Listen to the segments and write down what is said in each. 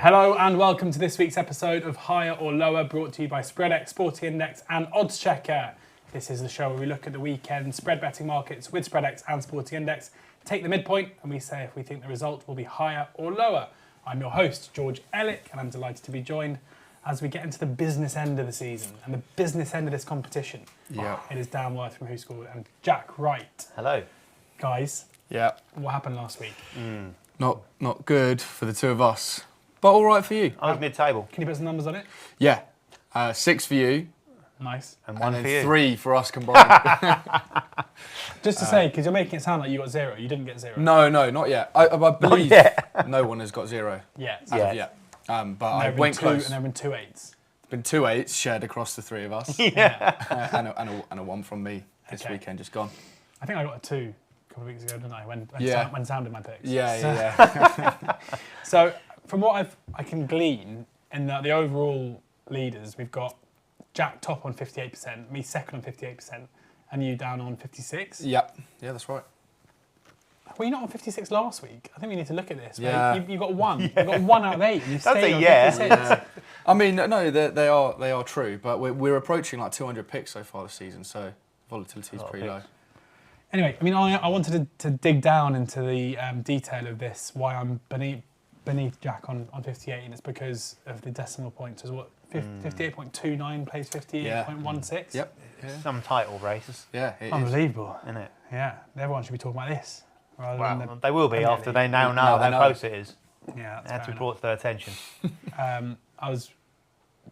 Hello and welcome to this week's episode of Higher or Lower, brought to you by SpreadX, Sporting Index and oddschecker. This is the show where we look at the weekend spread betting markets with SpreadX and Sporting Index, take the midpoint, and we say if we think the result will be higher or lower. I'm your host, George Elek, and I'm delighted to be joined as we get into the business end of the season and the business end of this competition. Yeah. It is Dan Worth from WhoScored and Jack Wright. Hello. Guys, Yeah. what happened last week? Not good for the two of us, but all right for you. I was mid-table. Can you put some numbers on it? Yeah. 6 for you, Nice. And and one then for you. 3 for us combined. Just to say, because you're making it sound like you got zero. You didn't get zero. No, not yet. I believe yet. no one has got 0 Yeah. as of yet. But And I there have went been two, close. and there have been 2 8s. Been 2 8s shared across the three of us, Yeah. and a 1 from me this Okay. weekend just gone. I think I got a 2 a couple of weeks ago, didn't I? When Yeah. Sam did my picks. Yeah. So from what I can glean in the overall leaders, we've got Jack top on 58%, me second on 58%, and you down on 56. Yeah, that's right. Were you not on 56 last week? I think we need to look at this. Yeah. You got 1. You got 1 out of 8. And you That's stayed a on yeah. 56. I mean, no, they are true, but we're approaching like 200 picks so far this season, so volatility is pretty low. Anyway, I mean, I wanted to dig down into the detail of this, why I'm beneath Jack on 58, and it's because of the decimal points. Is what 58.29 plays 58.16. Yep. Some title races, Yeah, it is. Unbelievable. isn't it? Yeah, everyone should be talking about this rather Well, than they will be Premier after League. they now know Now they how know. close it is. Yeah, It that's had to fair be brought to their attention. enough. I was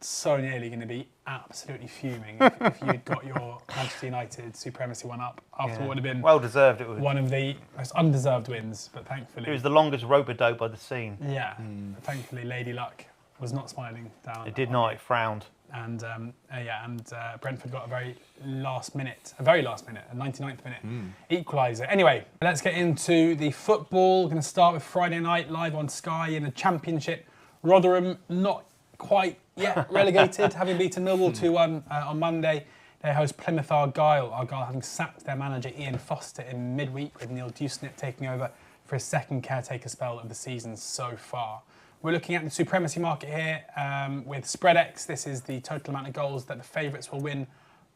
so nearly going to be absolutely fuming if you'd got your Manchester United supremacy one up after what would have been Well deserved. It was. one of the most undeserved wins, but It thankfully, was the longest rope-a-dope I'd seen. yeah, thankfully Lady Luck was not smiling down. It did not. It frowned. And Brentford got a very last minute, a 99th minute equaliser. Anyway, let's get into the football. Going to start with Friday night live on Sky in the Championship. Rotherham not quite yet relegated, having beaten Millwall 2-1 on Monday. They host Plymouth Argyle. Argyle having sacked their manager Ian Foster in midweek, with Neil Dewsnip taking over for his second caretaker spell of the season so far. We're looking at the supremacy market here with SpreadX. This is the total amount of goals that the favourites will win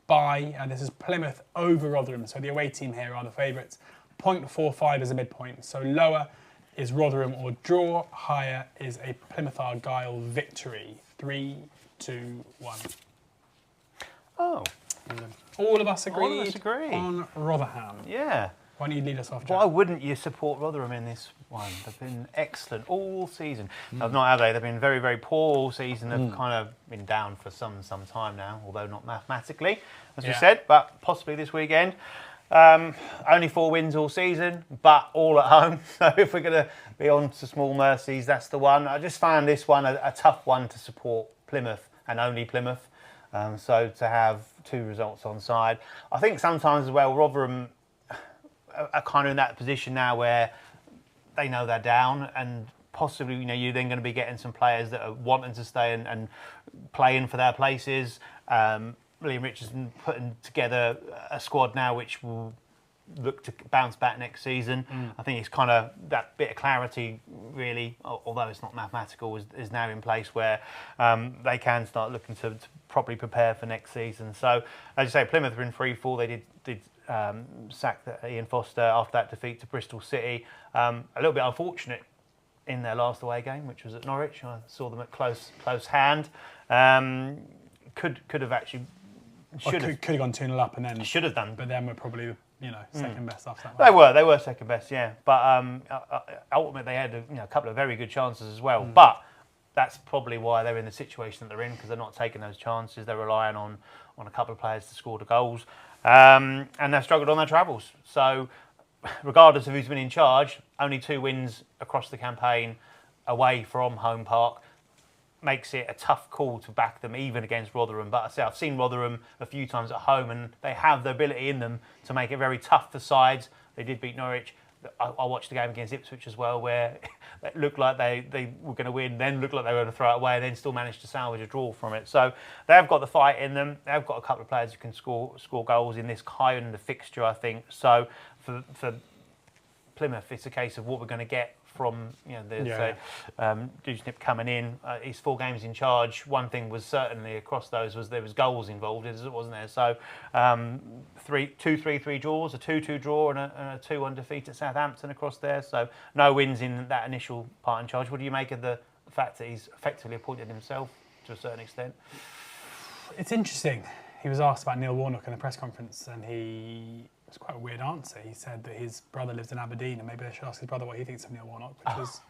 by. And this is Plymouth over Rotherham. So the away team here are the favourites. 0.45 is a midpoint. So lower is Rotherham or draw. Higher is a Plymouth Argyle victory. 3, 2, 1. Oh, All of us agreed, All of us agree. on Rotherham. yeah. Why don't you lead us off, Jack? Why wouldn't you support Rotherham in this one? They've been excellent all season. Not have they? They've been very, very poor all season. They've kind of been down for some time now, although not mathematically, as we said, but possibly this weekend. Only 4 wins all season, but all at home. So if we're going to be on to small mercies, that's the one. I just found this one a tough one to support Plymouth and only Plymouth. So to have 2 results on side. I think sometimes as well, Rotherham are kind of in that position now where they know they're down, and possibly you're then going to be getting some players that are wanting to stay and playing for their places. Liam Richardson putting together a squad now which will look to bounce back next season. I think it's kind of that bit of clarity, really, although it's not mathematical, is now in place where they can start looking to properly prepare for next season. So, as you say, Plymouth are in free fall. They did sack Ian Foster after that defeat to Bristol City. A little bit unfortunate in their last away game, which was at Norwich. I saw them at close hand. Could have actually could have gone 2-0 up and then should have done. But then we're probably second best after that. They were second best, yeah. But ultimately they had a couple of very good chances as well. But that's probably why they're in the situation that they're in, because they're not taking those chances. They're relying on a couple of players to score the goals, and they've struggled on their travels. So, regardless of who's been in charge, only 2 wins across the campaign away from home park makes it a tough call to back them even against Rotherham. But I say I've seen Rotherham a few times at home, and they have the ability in them to make it very tough for sides. They did beat Norwich. I watched the game against Ipswich as well, where it looked like they were going to win, then looked like they were going to throw it away, and then still managed to salvage a draw from it. So they've got the fight in them. They've got a couple of players who can score goals in this kind of fixture, I think. So for Plymouth, it's a case of what we're going to get from Dewsnip coming in. His 4 games in charge. One thing was certainly across those was there was goals involved, wasn't there? So 3-3 draws, a 2-2 draw, and a 2-1 defeat at Southampton across there. So no wins in that initial part in charge. What do you make of the fact that he's effectively appointed himself to a certain extent? It's interesting. He was asked about Neil Warnock in the press conference, and it was quite a weird answer. He said that his brother lives in Aberdeen, and maybe they should ask his brother what he thinks of Neil Warnock, which was,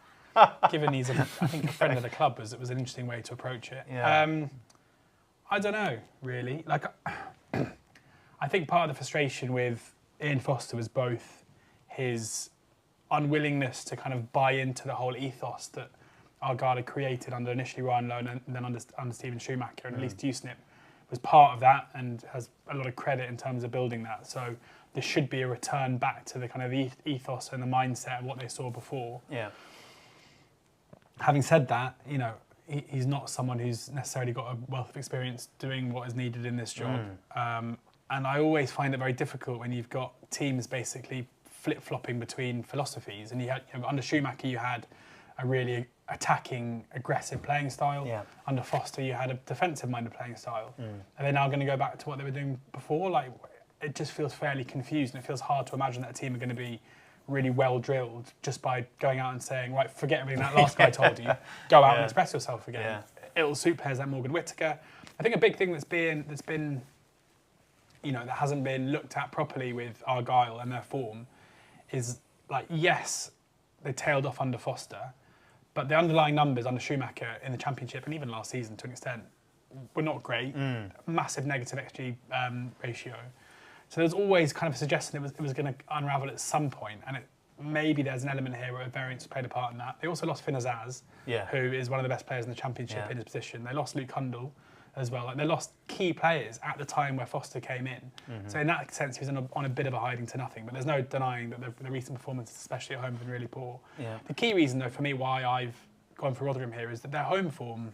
given he's, I think, a friend of the club, it was an interesting way to approach it. Yeah. I don't know, really. Like, I think part of the frustration with Ian Foster was both his unwillingness to kind of buy into the whole ethos that Argyle had created under initially Ryan Lowe and then under Stephen Schumacher, and at least Dewsnip was part of that and has a lot of credit in terms of building that. So there should be a return back to the kind of ethos and the mindset of what they saw before. Yeah. Having said that, he's not someone who's necessarily got a wealth of experience doing what is needed in this job. And I always find it very difficult when you've got teams basically flip-flopping between philosophies. And under Schumacher, you had a really attacking, aggressive playing style. Yeah. Under Foster, you had a defensive-minded playing style. Are they now going to go back to what they were doing before? Like, it just feels fairly confused, and it feels hard to imagine that a team are going to be really well drilled just by going out and saying, right, forget everything that last guy told you, go out and express yourself again. Yeah. It'll suit players like Morgan Whittaker. I think a big thing that's been that hasn't been looked at properly with Argyle and their form is, like, yes, they tailed off under Foster, but the underlying numbers under Schumacher in the Championship and even last season to an extent were not great. Massive negative XG ratio. So there's always kind of a suggestion it was going to unravel at some point, and maybe there's an element here where variance played a part in that. They also lost Finn Azaz, who is one of the best players in the Championship in his position. They lost Luke Hundle as well. Like, they lost key players at the time where Foster came in. So in that sense, he was on a bit of a hiding to nothing. But there's no denying that the recent performances, especially at home, have been really poor. Yeah. The key reason, though, for me why I've gone for Rotherham here is that their home form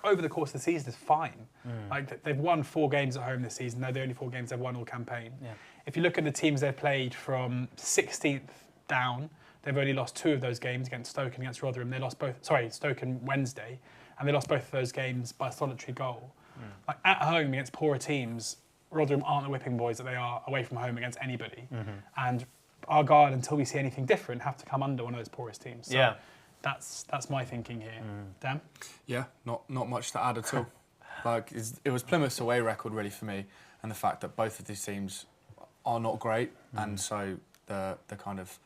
over the course of the season is fine. Like, they've won 4 games at home this season. They're the only 4 games they've won all campaign. Yeah. If you look at the teams they've played from 16th down, they've only lost 2 of those games against Stoke and against Rotherham. They lost Stoke and Wednesday, and they lost both of those games by a solitary goal. Like, at home against poorer teams, Rotherham aren't the whipping boys that they are away from home against anybody. And Argyle, until we see anything different, have to come under one of those poorest teams. So that's my thinking here. Dan? Yeah, not much to add at all. Like, it was Plymouth's away record really for me, and the fact that both of these teams are not great, and so the kind of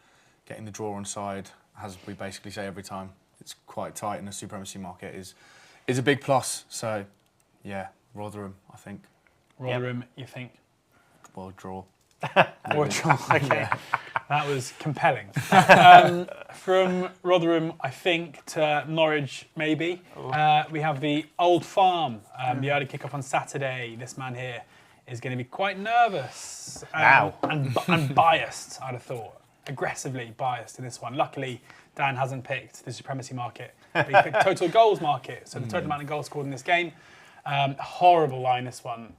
getting the draw on side, as we basically say every time, it's quite tight in the supremacy market, is a big plus. So, yeah, Rotherham, I think. Rotherham, you think? Well, draw. Or a draw, okay. That was compelling. From Rotherham, I think, to Norwich, maybe. We have the Old Farm, the early kickoff on Saturday. This man here is going to be quite nervous and biased, I'd have thought. Aggressively biased in this one. Luckily, Dan hasn't picked the supremacy market, but he picked total goals market, so the total amount of goals scored in this game. Horrible line, this one.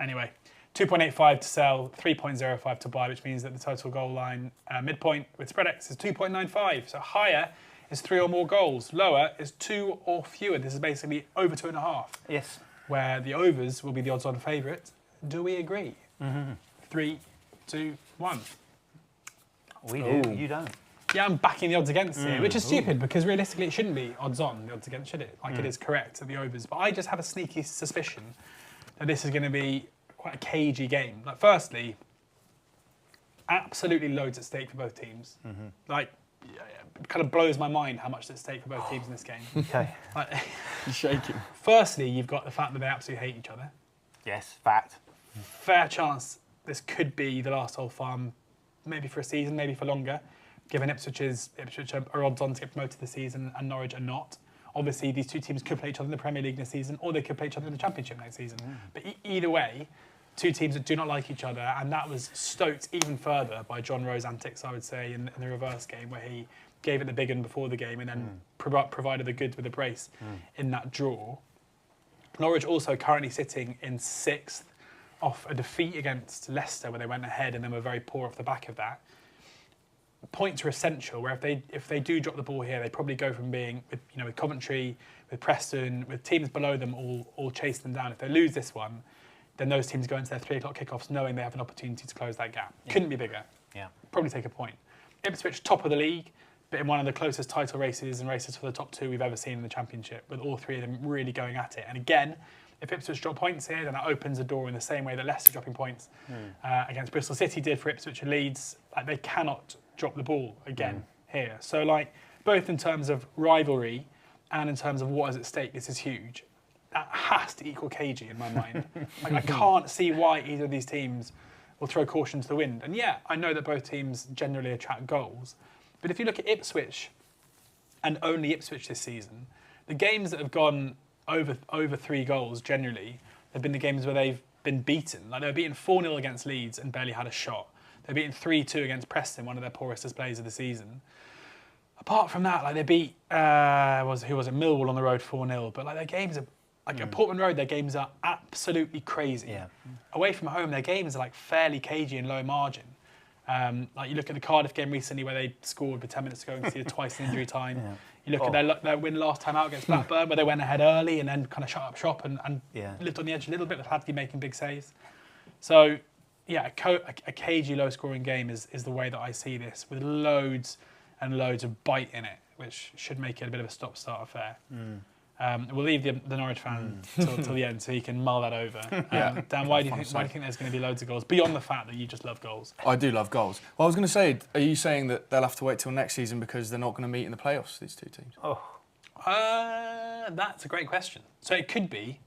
Anyway, 2.85 to sell, 3.05 to buy, which means that the total goal line midpoint with SpreadX is 2.95. So higher is 3 or more goals. Lower is 2 or fewer. This is basically over 2.5. Yes. Where the overs will be the odds-on favourite. Do we agree? 3, 2, 1. We do. You don't. Yeah, I'm backing the odds against it, which is stupid because realistically it shouldn't be odds-on, the odds against, should it? Like, it is correct at the overs. But I just have a sneaky suspicion that this is going to be quite a cagey game. Like, firstly, absolutely loads at stake for both teams. Like, it kind of blows my mind how much is at stake for both teams in this game. Okay. Like, You're shaking. Firstly, you've got the fact that they absolutely hate each other. Yes, fact. Fair chance this could be the last Old Farm, maybe for a season, maybe for longer, given Ipswich are odds on to get promoted this season and Norwich are not. Obviously, these 2 teams could play each other in the Premier League this season, or they could play each other in the Championship next season. But either way, 2 teams that do not like each other, and that was stoked even further by John Rowe's antics, I would say, in the reverse game, where he gave it the big one before the game and then provided the goods with a brace in that draw. Norwich also currently sitting in 6th off a defeat against Leicester, where they went ahead and then were very poor off the back of that. points are essential. Where if they do drop the ball here, they probably go from being with Coventry, with Preston, with teams below them all chasing them down. If they lose this one, then those teams go into their 3 o'clock kickoffs knowing they have an opportunity to close that gap. Yeah. Couldn't be bigger. Yeah. Probably take a point. Ipswich, top of the league, but in one of the closest title races and races for the top 2 we've ever seen in the Championship, with all 3 of them really going at it. And again, if Ipswich drop points here, then that opens the door in the same way that Leicester dropping points against Bristol City did for Ipswich and Leeds. Like, they cannot drop the ball again here. So, like, both in terms of rivalry and in terms of what is at stake, this is huge. That has to equal cagey in my mind. Like, I can't see why either of these teams will throw caution to the wind. And yeah, I know that both teams generally attract goals, but if you look at Ipswich and only Ipswich this season, the games that have gone over 3 goals generally have been the games where they've been beaten. Like, they were beaten 4-0 against Leeds and barely had a shot. They were beaten 3-2 against Preston, one of their poorest displays of the season. Apart from that, like, they beat Millwall on the road 4-0, but like, their games are like at Portman Road, their games are absolutely crazy. Yeah. Away from home, their games are like fairly cagey and low margin. Like, you look at the Cardiff game recently where they scored with 10 minutes to go and conceded twice in injury time. Yeah. You look at their win last time out against Blackburn where they went ahead early and then kind of shut up shop and lived on the edge a little bit with Hadley making big saves. So, yeah, a cagey, low-scoring game is the way that I see this, with loads and loads of bite in it, which should make it a bit of a stop-start affair. We'll leave the Norwich fan till the end so he can mull that over. Dan, why do you think there's going to be loads of goals, beyond the fact that you just love goals? I do love goals. Well, I was going to say, are you saying that they'll have to wait till next season because they're not going to meet in the playoffs, these 2 teams? That's a great question. So it could be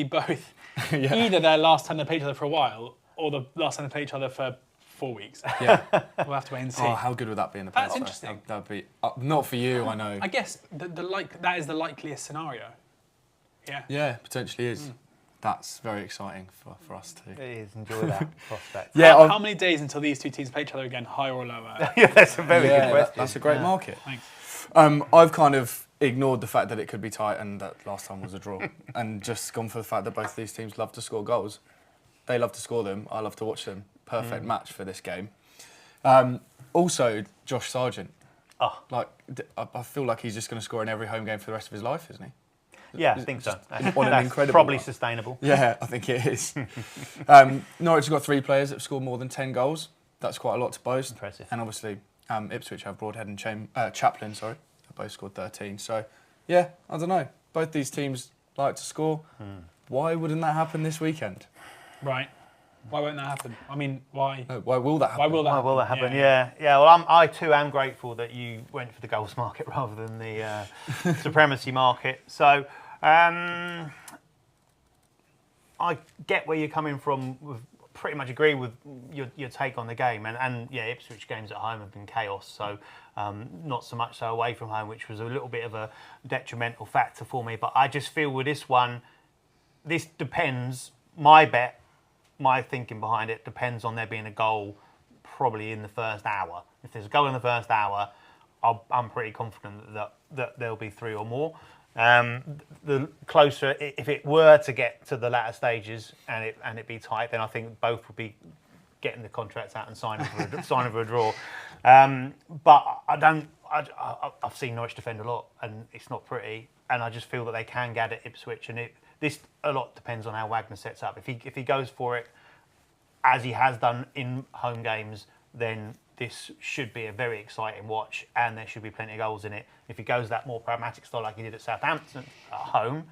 both. Either their last time they played each other for a while, or the last time they played each other for 4 weeks. Yeah. We'll have to wait and see. Oh, how good would that be in the playoffs? That's interesting. That'd be not for you, I know. I guess that is the likeliest scenario. Yeah. Yeah, potentially is. That's very exciting for us too. It is. Enjoy that prospect. Yeah. How many days until these 2 teams play each other again, higher or lower? Yeah, that's a very good question. That's a great market. Thanks. I've kind of ignored the fact that it could be tight and that last time was a draw, and just gone for the fact that both these teams love to score goals. They love to score them. I love to watch them. Perfect match for this game. Also, Josh Sargent. I feel like he's just going to score in every home game for the rest of his life, isn't he? Yeah, I think so. That's probably sustainable. Yeah, I think it is. Norwich have got 3 players that have scored more than 10 goals. That's quite a lot to boast. Impressive. And obviously, Ipswich have Broadhead and Chaplin, they both scored 13. So, yeah, I don't know. Both these teams like to score. Why wouldn't that happen this weekend? Right. Why won't that happen? I mean, why? No, why will that happen? Why will that happen? Yeah. Well, I too am grateful that you went for the goals market rather than the supremacy market. So, I get where you're coming from. Pretty much agree with your take on the game, and Ipswich games at home have been chaos. So, not so much so away from home, which was a little bit of a detrimental factor for me. But I just feel with this one, this depends. My thinking behind it depends on there being a goal probably in the first hour. If there's a goal in the first hour, I'm pretty confident that there'll be 3 or more. The closer, if it were to get to the latter stages and it be tight, then I think both would be getting the contracts out and signing for a draw. But I've seen Norwich defend a lot, and it's not pretty. And I just feel that they can get at Ipswich, and this a lot depends on how Wagner sets up. If he goes for it as he has done in home games, then this should be a very exciting watch, and there should be plenty of goals in it. If he goes that more pragmatic style like he did at Southampton at home,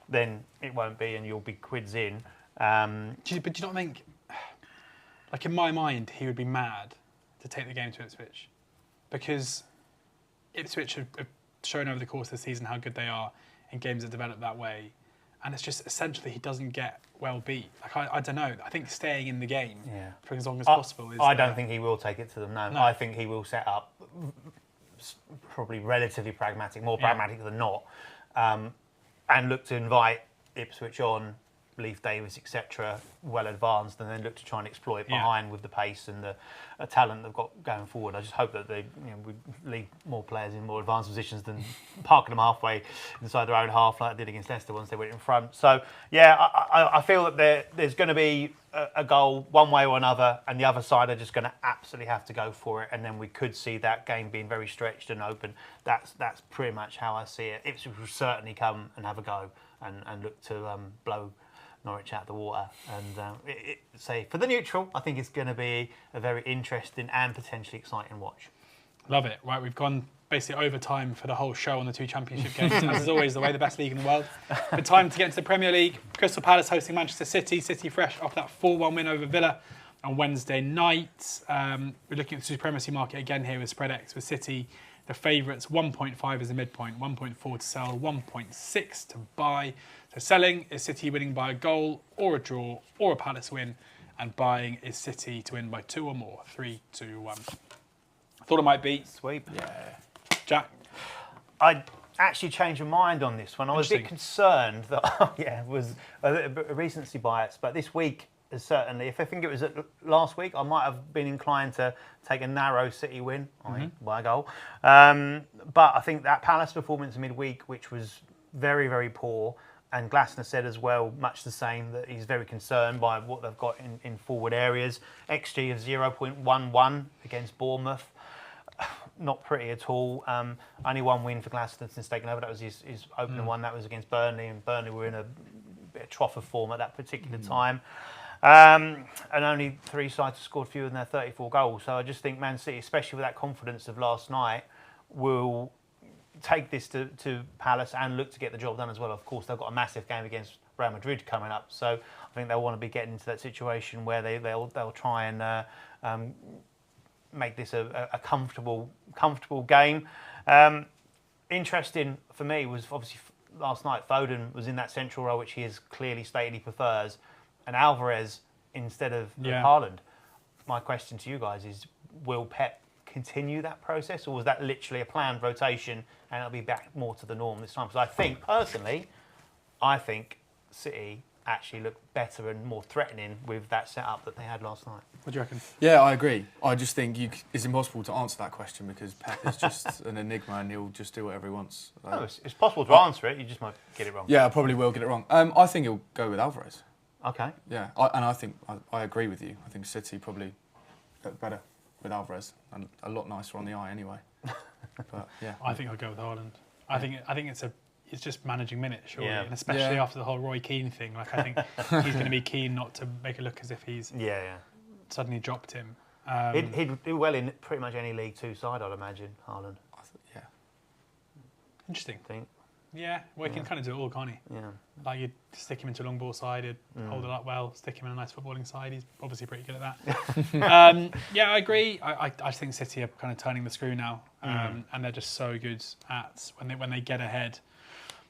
then it won't be, and you'll be quids in. But do you not think, like, in my mind, he would be mad to take the game to Ipswich, because Ipswich have shown over the course of the season how good they are in games that develop that way. And it's just essentially he doesn't get well beat. Like, I don't know. I think staying in the game for as long as possible is... I don't think he will take it to them, no. I think he will set up probably relatively pragmatic, more pragmatic than not, and look to invite Ipswich on Leif Davis, etc., well advanced, and then look to try and exploit behind with the pace and the talent they've got going forward. I just hope that they would leave more players in more advanced positions than parking them halfway inside their own half like they did against Leicester once they went in front. So, yeah, I feel that there's going to be a goal one way or another, and the other side are just going to absolutely have to go for it, and then we could see that game being very stretched and open. That's pretty much how I see it. Ipswich will certainly come and have a go and look to blow Norwich out the water. And say for the neutral, I think it's going to be a very interesting and potentially exciting watch. Love it. Right, we've gone basically overtime for the whole show on the 2 championship games, as is always the way, the best league in the world. But time to get into the Premier League. Crystal Palace hosting Manchester City. City fresh off that 4-1 win over Villa on Wednesday night. We're looking at the supremacy market again here with Spread X with City. The favourites, 1.5 is the midpoint, 1.4 to sell, 1.6 to buy. So selling is City winning by a goal or a draw or a Palace win, and buying is City to win by 2 or more, 3-1. Thought it might be Sweep. Yeah. Jack. I actually changed my mind on this one. I was a bit concerned that it was a recency bias, but this week is certainly. If I think it was last week, I might have been inclined to take a narrow City win by a goal. But I think that Palace performance midweek, which was very, very poor, and Glasner said as well, much the same, that he's very concerned by what they've got in forward areas. XG of 0.11 against Bournemouth. Not pretty at all. Only one win for Glasner since taking over. That was his opening one. That was against Burnley, and Burnley were in a bit of trough of form at that particular time. And only 3 sides have scored fewer than their 34 goals. So I just think Man City, especially with that confidence of last night, will take this to Palace and look to get the job done as well. Of course, they've got a massive game against Real Madrid coming up. So I think they'll want to be getting into that situation where they'll try and make this a comfortable game. Interesting for me was obviously last night Foden was in that central role, which he has clearly stated he prefers, and Alvarez instead of Haaland. My question to you guys is, will Pep continue that process, or was that literally a planned rotation and it'll be back more to the norm this time? Because I think, personally, City actually look better and more threatening with that setup that they had last night. What do you reckon? Yeah, I agree. I just think it's impossible to answer that question because Pep is just an enigma and he'll just do whatever he wants. No, it's possible to answer it, you just might get it wrong. Yeah, I probably will get it wrong. I think he'll go with Alvarez. Okay. Yeah, I think I agree with you. I think City probably look better with Alvarez and a lot nicer on the eye anyway. But yeah, I think I'll go with Haaland. I think it's just managing minutes, surely, and especially after the whole Roy Keane thing. Like I think he's going to be keen not to make it look as if he's suddenly dropped him. He'd do well in pretty much any League Two side, I'd imagine. Haaland. Yeah. Interesting. I think. Yeah, well, he can kind of do it all, can't he? Yeah. Like you'd stick him into a long ball side, he'd hold it up well, stick him in a nice footballing side. He's obviously pretty good at that. Yeah, I agree. I think City are kind of turning the screw now, and they're just so good at when they get ahead,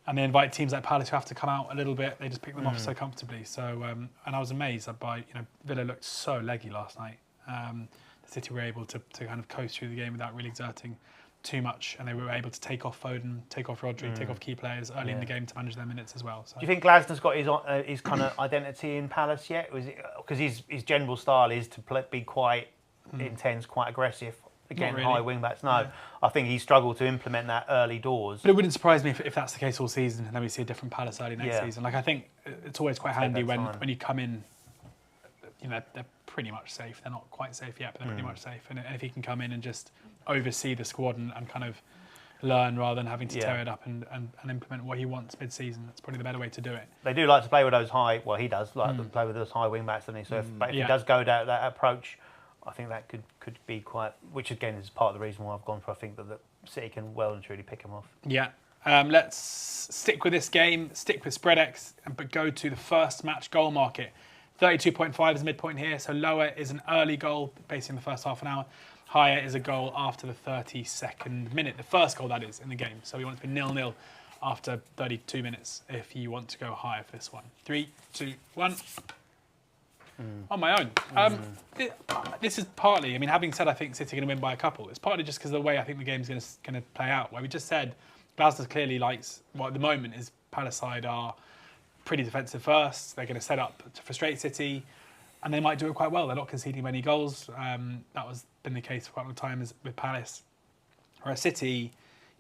and they invite teams like Palace who have to come out a little bit. They just pick them off so comfortably. So, and I was amazed by Villa looked so leggy last night. City were able to kind of coast through the game without really exerting too much, and they were able to take off Foden, take off Rodri, take off key players early in the game to manage their minutes as well. So. Do you think Glasner's got his kind of identity in Palace yet? Was it because his general style is to be quite intense, quite aggressive against high wing backs? No, I think he struggled to implement that early doors. But it wouldn't surprise me if that's the case all season, and then we see a different Palace early next season. Like I think it's always quite handy when you come in. They're pretty much safe. They're not quite safe yet, but they're pretty much safe. And if he can come in and just oversee the squad and kind of learn rather than having to tear it up and implement what he wants mid-season, that's probably the better way to do it. They do like to play with those high. Well, he does like to play with those high wing backs, doesn't he? So if he does go down that approach, I think that could be quite. Which again is part of the reason why I've gone for. I think that the City can well and truly pick him off. Yeah. Let's stick with this game. Stick with Spread X, but go to the first match goal market. 32.5 is midpoint here, so lower is an early goal, basically in the first half an hour. Higher is a goal after the 32nd minute, the first goal that is in the game. So we want it to be 0-0 after 32 minutes if you want to go higher for this one. 3, 2, 1. On my own. This is partly, having said I think City are going to win by a couple, it's partly just because of the way I think the game's going to play out, where we just said Glasner clearly likes, at the moment is Palace side are pretty defensive first. They're going to set up to frustrate City, and they might do it quite well. They're not conceding many goals. That was been the case for quite a long time with Palace. Whereas City,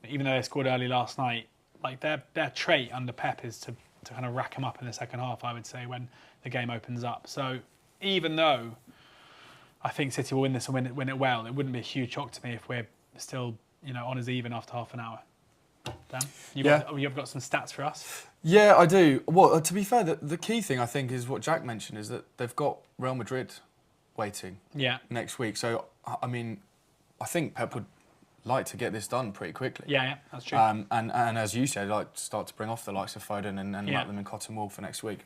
even though they scored early last night, like their trait under Pep is to kind of rack them up in the second half, I would say, when the game opens up. So even though I think City will win this and win it well, it wouldn't be a huge shock to me if we're still on as even after half an hour. Dan, you've got some stats for us? Yeah, I do. Well, to be fair, the key thing I think is what Jack mentioned is that they've got Real Madrid waiting next week. So, I mean, I think Pep would like to get this done pretty quickly. Yeah, that's true. And as you said, like start to bring off the likes of Foden and let them in Cotton Wool for next week.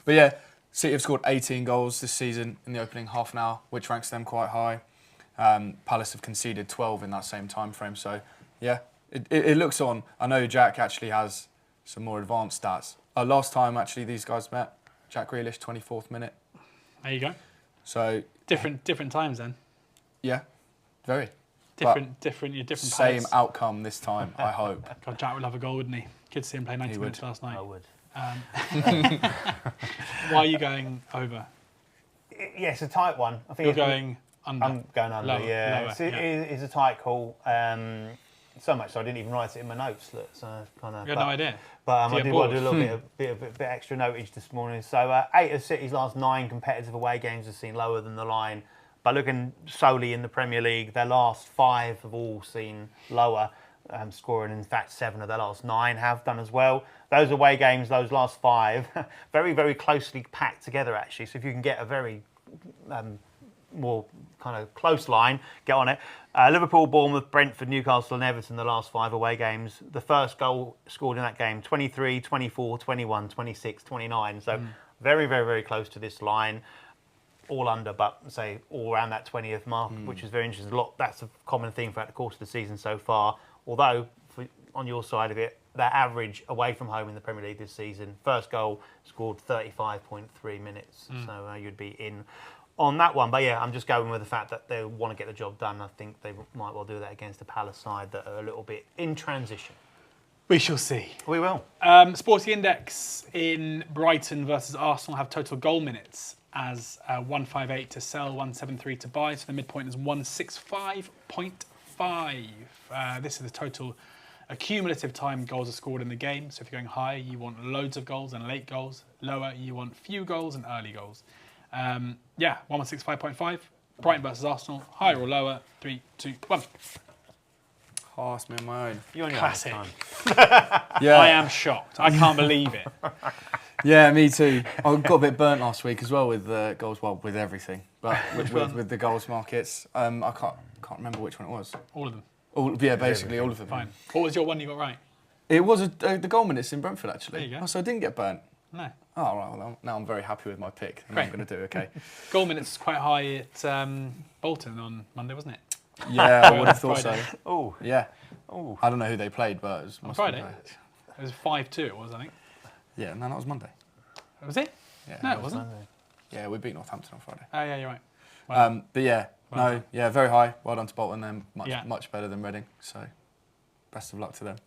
But yeah, City have scored 18 goals this season in the opening half an hour, which ranks them quite high. Palace have conceded 12 in that same time frame. So yeah, it looks on. I know Jack actually has some more advanced stats. Last time actually these guys met, Jack Grealish, 24th minute. There you go. So different times then. Yeah, very. Different same palace. Outcome this time, I hope. God, Jack would love a goal, wouldn't he? Good to see him play 90 minutes last night. I would. Why are you going over? Yeah, it's a tight one. I think you're going under. I'm going under. Lower, yeah, it's a tight call. So much so I didn't even write it in my notes. So kind of. You had no idea. But I did want to do a little bit extra notage this morning. So 8 of City's last 9 competitive away games have seen lower than the line. But looking solely in the Premier League, their last 5 have all seen lower scoring. In fact, 7 of their last 9 have done as well. Those away games, those last 5, very, very closely packed together, actually. So if you can get a very more kind of close line, get on it. Liverpool, Bournemouth, Brentford, Newcastle and Everton, the last 5 away games. The first goal scored in that game, 23, 24, 21, 26, 29. So very, very, very close to this line. All under, but say all around that 20th mark, which is very interesting. That's a common theme throughout the course of the season so far. Although, on your side of it, their average away from home in the Premier League this season, first goal scored 35.3 minutes. So you'd be in on that one. But yeah, I'm just going with the fact that they want to get the job done. I think they might well do that against the Palace side that are a little bit in transition. We shall see. We will. Sporting Index in Brighton versus Arsenal have total goal minutes as 158 to sell, 173 to buy. So the midpoint is 165.5. This is the total accumulative time goals are scored in the game. So if you're going higher, you want loads of goals and late goals. Lower, you want few goals and early goals. 165.5. Brighton versus Arsenal. Higher or lower? 3, 2, 1. Pass me on my own. You're on your Classic. own time. Yeah. I am shocked. I can't believe it. Yeah, me too. I got a bit burnt last week as well with goals. Well, with everything, but with the goals markets. I can't remember which one it was. All of them. Basically all of them. Fine. What was your one you got right? It was the goal minutes in Brentford actually. There you go. Oh, so I didn't get burnt. No. Oh right. Well, now I'm very happy with my pick. And I'm going to do okay. Goal minutes was quite high at Bolton on Monday, wasn't it? Yeah, I would have thought so. Oh. Yeah. Oh. I don't know who they played, but it was on Friday. It was 5-2. It was, I think. Yeah. No, that was Monday. Was it? Yeah. No, it wasn't. Monday. Yeah, we beat Northampton on Friday. Oh yeah, you're right. Well, but yeah, very high. Well done to Bolton. Then much better than Reading. So, best of luck to them.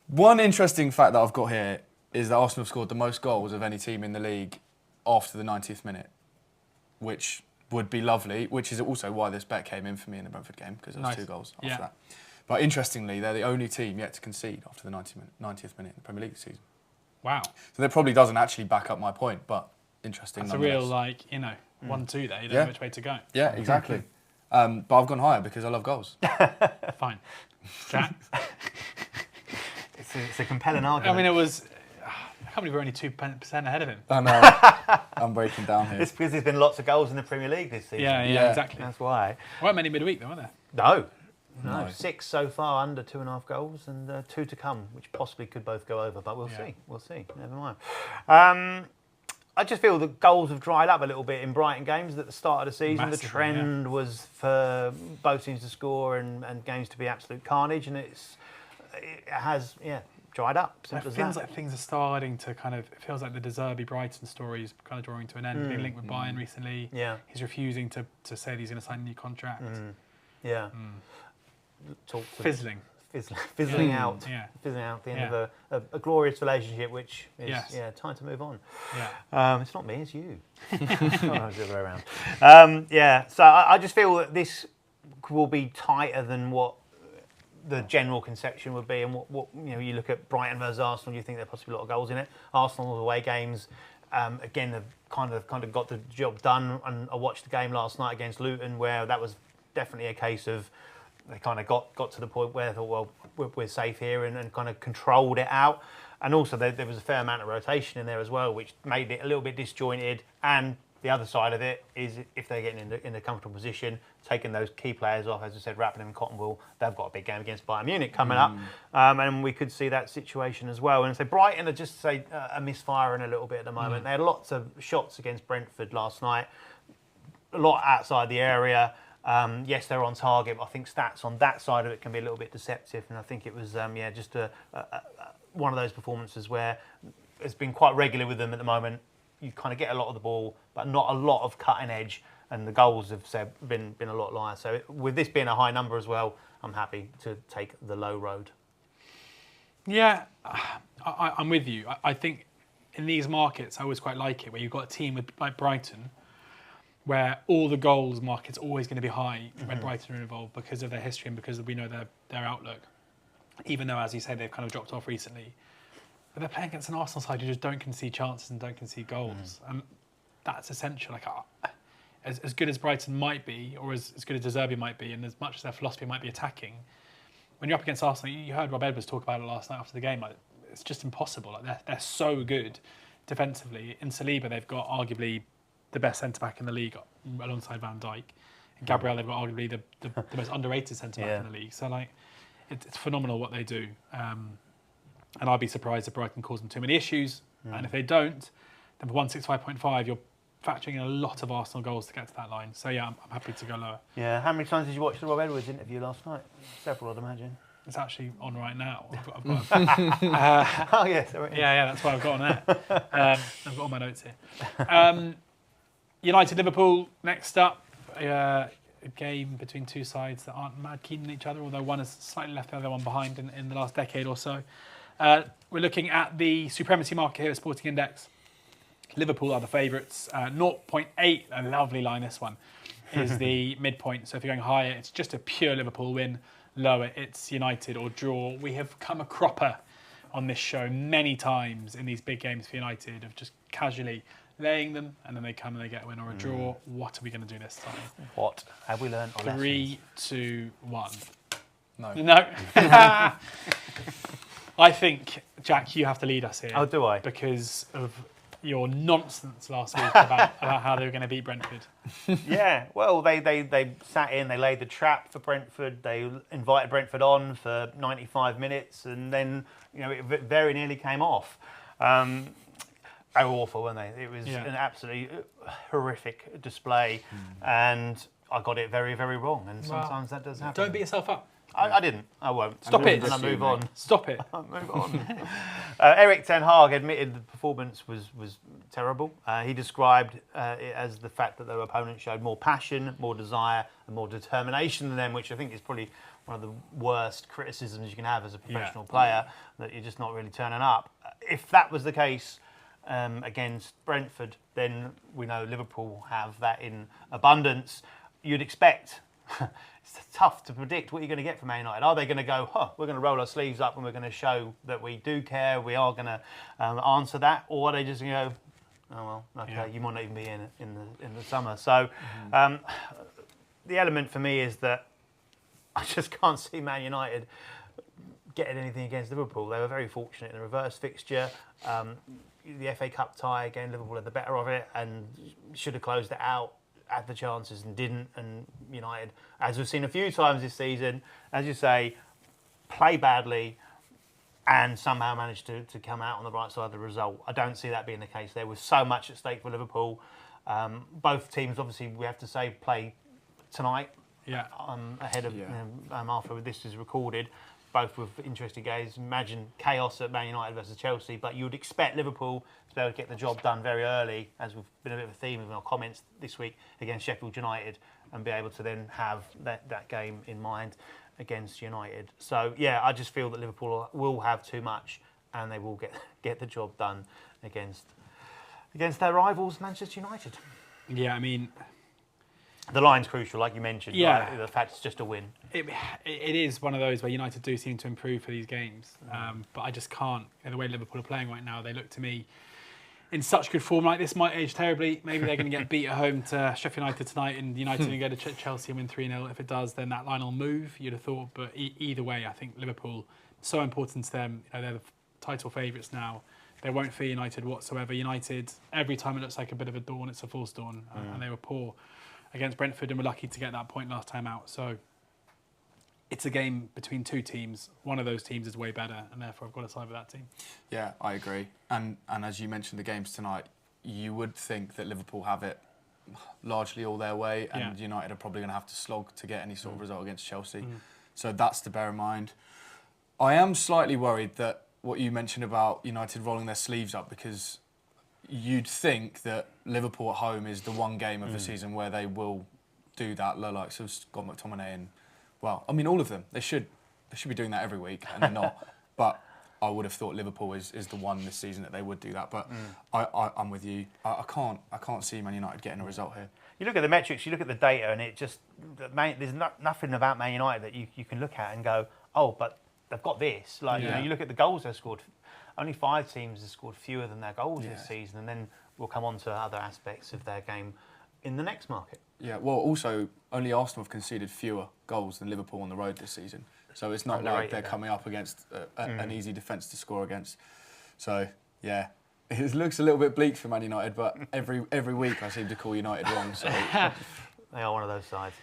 One interesting fact that I've got here is that Arsenal have scored the most goals of any team in the league after the 90th minute, which would be lovely. Which is also why this bet came in for me in the Brentford game because there was 2 goals after that. But interestingly, they're the only team yet to concede after the 90th minute in the Premier League this season. Wow. So that probably doesn't actually back up my point, but interesting. That's a real 1-2 there. You don't know which way to go. Yeah, exactly. But I've gone higher because I love goals. Fine. Jack? It's a compelling argument. I mean, it was... I can't believe we're only 2% ahead of him. I know. I'm breaking down here. It's because there's been lots of goals in the Premier League this season. Yeah, exactly. That's why. There weren't many midweek though, were there? No. 6 so far under 2.5 goals and 2 to come, which possibly could both go over, but we'll see. We'll see. Never mind. I just feel that goals have dried up a little bit in Brighton games at the start of the season. Massively, the trend was for both teams to score and games to be absolute carnage, and it has dried up. It feels like things are starting to kind of... It feels like the De Zerbi Brighton story is kind of drawing to an end. Being linked with Bayern recently. Yeah. He's refusing to say that he's going to sign a new contract. Yeah. Fizzling. fizzling out. Yeah. Fizzling out at the end of a glorious relationship, which is time to move on. Yeah. It's not me, it's you. It's the other way around. So I just feel that this will be tighter than what the general conception would be, and what you look at Brighton versus Arsenal, you think there are possibly a lot of goals in it. Arsenal away games, again, have kind of got the job done. And I watched the game last night against Luton, where that was definitely a case of they kind of got to the point where they thought, well, we're safe here, and kind of controlled it out. And also there was a fair amount of rotation in there as well, which made it a little bit disjointed. And the other side of it is if they're getting in a comfortable position, taking those key players off, as I said, Rapid and Cottonwool, they've got a big game against Bayern Munich coming up, and we could see that situation as well. And so Brighton are just a misfiring a little bit at the moment. They had lots of shots against Brentford last night, a lot outside the area. Yes, they're on target, but I think stats on that side of it can be a little bit deceptive. And I think it was just one of those performances where it's been quite regular with them at the moment. You kind of get a lot of the ball, but not a lot of cutting edge, and the goals have been a lot lighter. So with this being a high number as well, I'm happy to take the low road. Yeah, I'm with you. I think in these markets, I always quite like it, where you've got a team like Brighton, where all the goals market's always going to be high when Brighton are involved because of their history and because we know their outlook. Even though, as you say, they've kind of dropped off recently. But they're playing against an Arsenal side who just don't concede chances and don't concede goals. And that's essential. Like, as good as Brighton might be, or as good as De Zerbi might be, and as much as their philosophy might be attacking, when you're up against Arsenal, you heard Rob Edwards talk about it last night after the game. Like, it's just impossible. Like, they're so good defensively. In Saliba, they've got arguably the best centre-back in the league alongside Van Dijk. In Gabriel, they've got arguably the most underrated centre-back in the league. So, like, it's phenomenal what they do. And I'd be surprised if Brighton cause them too many issues. And if they don't, then for 165.5, you're factoring in a lot of Arsenal goals to get to that line. So, yeah, I'm happy to go lower. Yeah, how many times did you watch the Rob Edwards interview last night? Several, I'd imagine. It's actually on right now. I've got Oh, yes. Yeah, that's why I've got on there. I've got all my notes here. United Liverpool next up. A game between two sides that aren't mad keen on each other, although one has slightly left the other one behind in the last decade or so. We're looking at the supremacy market here at Sporting Index. Liverpool are the favourites. 0.8, a lovely line this one, is the midpoint. So if you're going higher, it's just a pure Liverpool win. Lower, it's United or draw. We have come a cropper on this show many times in these big games for United of just casually laying them, and then they come and they get a win or a draw. What are we going to do this time? What have we learned? 3, 2, 1. No. I think, Jack, you have to lead us here. Oh, do I? Because of your nonsense last week about how they were going to beat Brentford. Yeah, well, they sat in, they laid the trap for Brentford, they invited Brentford on for 95 minutes, and then it very nearly came off. They were awful, weren't they? It was an absolutely horrific display, and I got it very, very wrong, and sometimes that does happen. Don't beat yourself up. I didn't. I won't. Stop it. And I move on. Stop it. I'll move on. Erik ten Hag admitted the performance was terrible. He described it as the fact that their opponent showed more passion, more desire, and more determination than them, which I think is probably one of the worst criticisms you can have as a professional player, that you're just not really turning up. If that was the case against Brentford, then we know Liverpool have that in abundance. You'd expect... It's tough to predict what you're going to get from Man United. Are they going to go, we're going to roll our sleeves up and we're going to show that we do care, we are going to answer that? Or are they just going to go, oh, well, okay, you might not even be in the summer. So the element for me is that I just can't see Man United getting anything against Liverpool. They were very fortunate in the reverse fixture. The FA Cup tie, again, Liverpool had the better of it and should have closed it out. Had the chances and didn't, and United, as we've seen a few times this season, as you say, play badly and somehow manage to come out on the right side of the result. I don't see that being the case. There was so much at stake for Liverpool. Both teams, obviously, we have to say, play tonight. Yeah. Ahead of after this is recorded. Both with interesting games. Imagine chaos at Man United versus Chelsea, but you would expect Liverpool to be able to get the job done very early, as we've been a bit of a theme in our comments this week against Sheffield United, and be able to then have that game in mind. against United. So yeah, I just feel that Liverpool will have too much, and they will get the job done against their rivals, Manchester United. Yeah, I mean, the line's crucial, like you mentioned. Yeah. Right? The fact it's just a win. it is one of those where United do seem to improve for these games, but I just can't. The way Liverpool are playing right now, they look to me in such good form. Like, this might age terribly. Maybe they're going to get beat at home to Sheffield United tonight, and United can go to Chelsea and win 3-0. If it does, then that line will move, you'd have thought. But either way, I think Liverpool, so important to them. They're the title favourites now. They won't fear United whatsoever. United, every time it looks like a bit of a dawn, it's a false dawn. And they were poor against Brentford and were lucky to get that point last time out. So it's a game between two teams. One of those teams is way better, and therefore I've got to side with that team. Yeah, I agree. And as you mentioned the games tonight, you would think that Liverpool have it largely all their way, and United are probably going to have to slog to get any sort of result against Chelsea. So that's to bear in mind. I am slightly worried that what you mentioned about United rolling their sleeves up, because you'd think that Liverpool at home is the one game of the season where they will do that. The likes of Scott McTominay and, well, I mean, all of them. They should be doing that every week, and they're not. But I would have thought Liverpool is the one this season that they would do that. But I'm with you. I can't see Man United getting a result here. You look at the metrics, you look at the data, and it just there's nothing about Man United that you can look at and go, oh, but they've got this. Like you look at the goals they've scored. Only 5 teams have scored fewer than their goals this season, and then we'll come on to other aspects of their game in the next market. Yeah, well, also, only Arsenal have conceded fewer goals than Liverpool on the road this season. So it's not like they're coming up against an easy defence to score against. So, yeah, it looks a little bit bleak for Man United, but every week I seem to call United wrong. So they are one of those sides.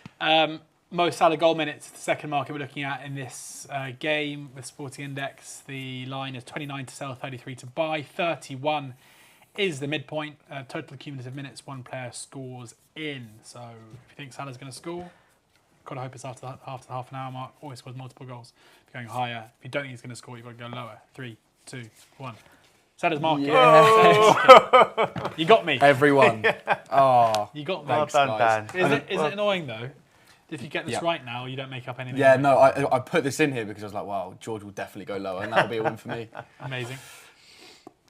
Mo Salah goal minutes, the second market we're looking at in this game with Sporting Index. The line is 29 to sell, 33 to buy. 31 is the midpoint. Total cumulative minutes, one player scores in. So if you think Salah's going to score, got to hope it's after the half an hour mark. Always scores multiple goals. If you're going higher, if you don't think he's going to score, you've got to go lower. 3, 2, 1. Salah's market. Yeah. You got me. Everyone. Oh, you got me. Well done, Dan. Is it annoying though? If you get this right now, you don't make up anything. Yeah, no, I put this in here because I was like, wow, George will definitely go lower, and that'll be a win for me. Amazing.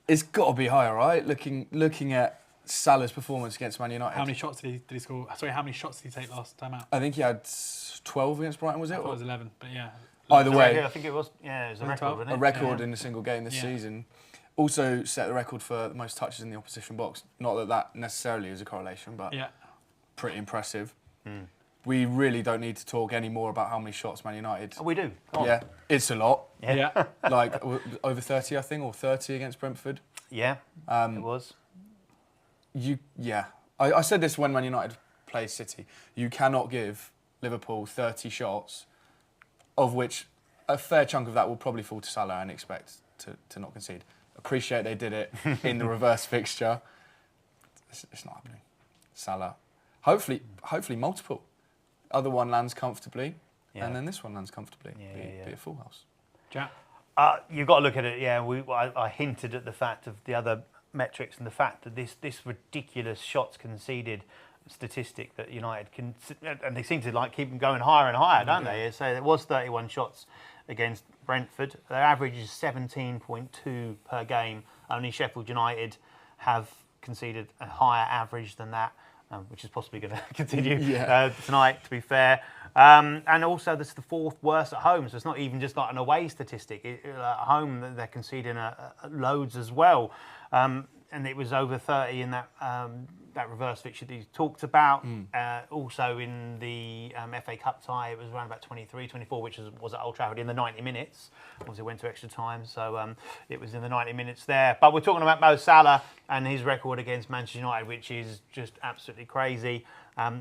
It's got to be higher, right? Looking at Salah's performance against Man United. How many shots did he score? Sorry, how many shots did he take last time out? I think he had 12 against Brighton, was it? I thought it was 11, but yeah. Either way. I think it was, it was a record, wasn't it? A record in a single game this season. Also set the record for the most touches in the opposition box. Not that necessarily is a correlation, but pretty impressive. We really don't need to talk any more about how many shots Man United. Oh, we do. Yeah, it's a lot. Yeah. Like over 30, I think, or 30 against Brentford. Yeah, it was. I said this when Man United plays City. You cannot give Liverpool 30 shots, of which a fair chunk of that will probably fall to Salah and expect to not concede. Appreciate they did it in the reverse fixture. It's not happening. Salah. Hopefully multiple. Other one lands comfortably, and then this one lands comfortably. Be a full house. Jack? You've got to look at it. Yeah, I hinted at the fact of the other metrics and the fact that this ridiculous shots conceded statistic that United can, and they seem to keep them going higher and higher, don't they? So there was 31 shots against Brentford. Their average is 17.2 per game. Only Sheffield United have conceded a higher average than that. Which is possibly going to continue tonight, to be fair. And also, this is the 4th worst at home, so it's not even just like an away statistic. At home, they're conceding loads as well. And it was over 30 in that reverse fixture that you talked about. Also in the FA Cup tie, it was around about 23, 24, which was at Old Trafford in the 90 minutes. Obviously, it went to extra time, so it was in the 90 minutes there. But we're talking about Mo Salah and his record against Manchester United, which is just absolutely crazy.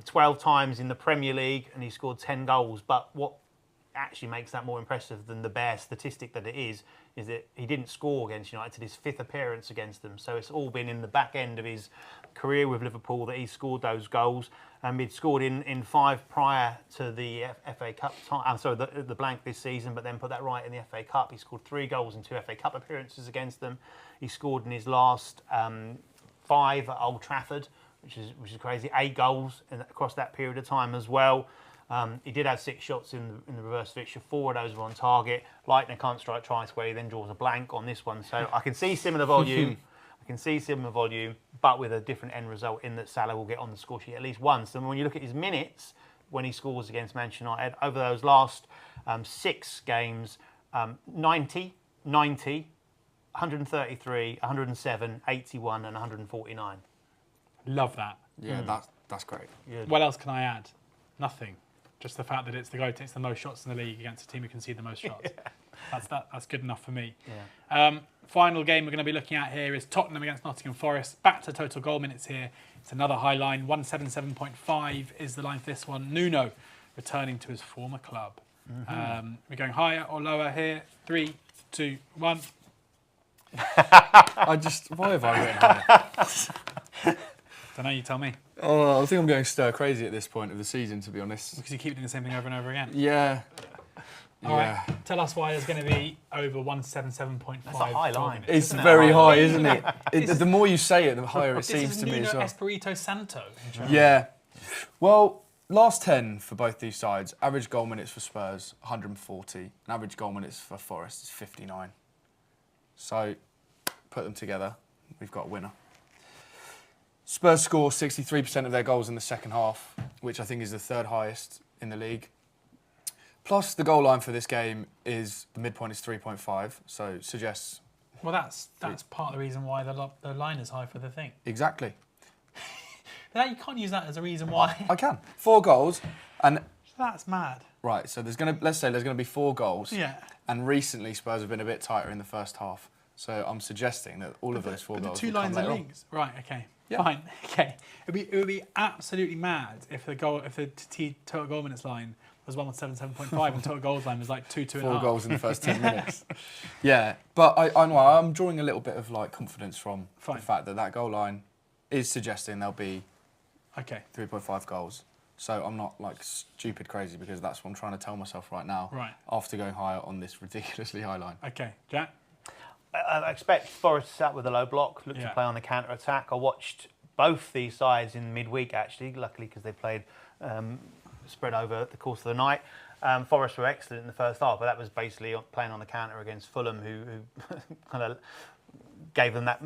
12 times in the Premier League, and he scored 10 goals. But what actually makes that more impressive than the bare statistic that it is that he didn't score against United his 5th appearance against them. So it's all been in the back end of his career with Liverpool that he scored those goals. He'd scored in 5 prior to the FA Cup time. I'm sorry, the blank this season, but then put that right in the FA Cup. He scored 3 goals in 2 FA Cup appearances against them. He scored in his last 5 at Old Trafford, which is crazy. 8 goals across that period of time as well. He did have 6 shots in the reverse fixture. 4 of those were on target. Lightner can't strike twice, where he then draws a blank on this one. So I can see similar volume. But with a different end result in that Salah will get on the score sheet at least once. And when you look at his minutes when he scores against Manchester United, over those last 6 games, 90, 133, 107, 81 and 149. Love that. Yeah, that's great. Good. What else can I add? Nothing. Just the fact that it's the guy who takes the most shots in the league against a team who can see the most shots. That's good enough for me. Yeah. Final game we're going to be looking at here is Tottenham against Nottingham Forest. Back to total goal minutes here. It's another high line. 177.5 is the line for this one. Nuno returning to his former club. We're going higher or lower here. 3, 2, 1. Why have I written higher? Don't know, you tell me. Oh, I think I'm going stir crazy at this point of the season, to be honest. Because you keep doing the same thing over and over again. Yeah. All right, tell us why there's going to be over 177.5. That's a high line. minutes, It's isn't it? very high, isn't it? The more you say it, the higher it This seems is to me Nuno as well. Espirito Santo. in Germany. Yeah. Well, last 10 for both these sides. Average goal minutes for Spurs, 140. And average goal minutes for Forest is 59. So, put them together, we've got a winner. Spurs score 63% of their goals in the second half, which I think is the 3rd highest in the league. Plus, the goal line for this game is, the midpoint is 3.5, so suggests... Well, that's part of the reason why the line is high for the thing. Exactly. Now, you can't use that as a reason why. I can. 4 goals, and... That's mad. Right, so let's say there's going to be 4 goals. Yeah. And recently, Spurs have been a bit tighter in the first half. So I'm suggesting that all of those 4 goals the 2 will come lines are later on. linked. Right, okay. Yeah. Fine, okay. It would be absolutely mad if the total goal minutes line was 177.5 and total goals line was like 2.5. 4 goals in the first 10 minutes. Yeah, but I'm drawing a little bit of confidence from the fact that goal line is suggesting there'll be 3.5 goals. So I'm not stupid crazy, because that's what I'm trying to tell myself right now. Right. After going higher on this ridiculously high line. Okay, Jack? I expect Forest to sat with a low block, look to play on the counter-attack. I watched both these sides in midweek, actually, luckily, because they played spread over the course of the night. Forest were excellent in the first half, but that was basically playing on the counter against Fulham, who kind of gave them that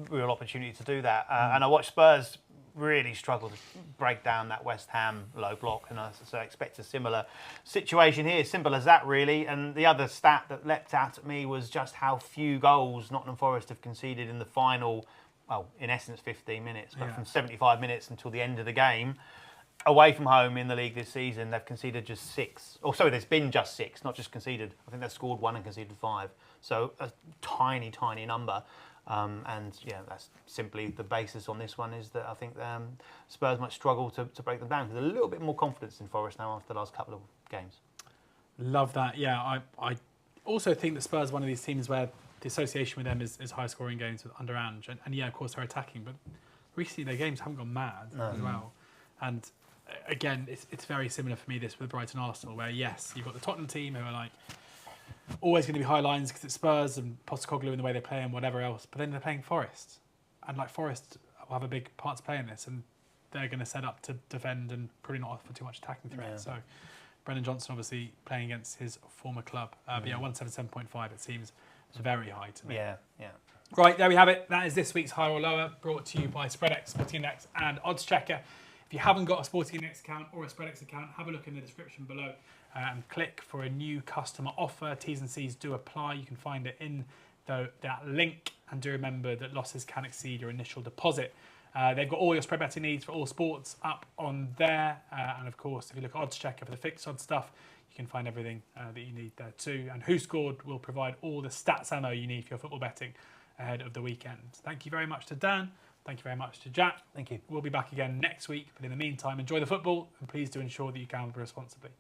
real opportunity to do that. And I watched Spurs really struggle to break down that West Ham low block, and so I expect a similar situation here. Simple as that, really. And the other stat that leapt out at me was just how few goals Nottingham Forest have conceded in the final, well, in essence 15 minutes, but from 75 minutes until the end of the game. Away from home in the league this season, they've conceded just 6. Oh, sorry, there's been just 6, not just conceded. I think they've scored 1 and conceded 5. So a tiny, tiny number. And that's simply the basis on this one, is that I think Spurs might struggle to break them down. There's a little bit more confidence in Forest now after the last couple of games. Love that. Yeah, I also think that Spurs are one of these teams where the association with them is high scoring games with under Ange. And of course, they're attacking, but recently their games haven't gone mad as well. And again, it's very similar for me, this with Brighton Arsenal, where yes, you've got the Tottenham team who are always going to be high lines because it's Spurs and Postecoglou in the way they play and whatever else. But then they're playing Forest, and Forest will have a big part to play in this, and they're going to set up to defend and probably not offer too much attacking threat. So Brendan Johnson obviously playing against his former club. But 177.5 it seems very high to me. Yeah. Right, there we have it. That is this week's Higher or Lower, brought to you by SpreadX, Sporting Index and oddschecker. If you haven't got a Sporting Index account or a SpreadX account, have a look in the description below and click for a new customer offer. T's and C's do apply. You can find it in that link, and do remember that losses can exceed your initial deposit. They've got all your spread betting needs for all sports up on there. And of course, if you look at oddschecker for the fixed odds stuff, you can find everything that you need there too. And WhoScored will provide all the stats ammo you need for your football betting ahead of the weekend. Thank you very much to Dan. Thank you very much to Jack. Thank you. We'll be back again next week. But in the meantime, enjoy the football, and please do ensure that you gamble responsibly.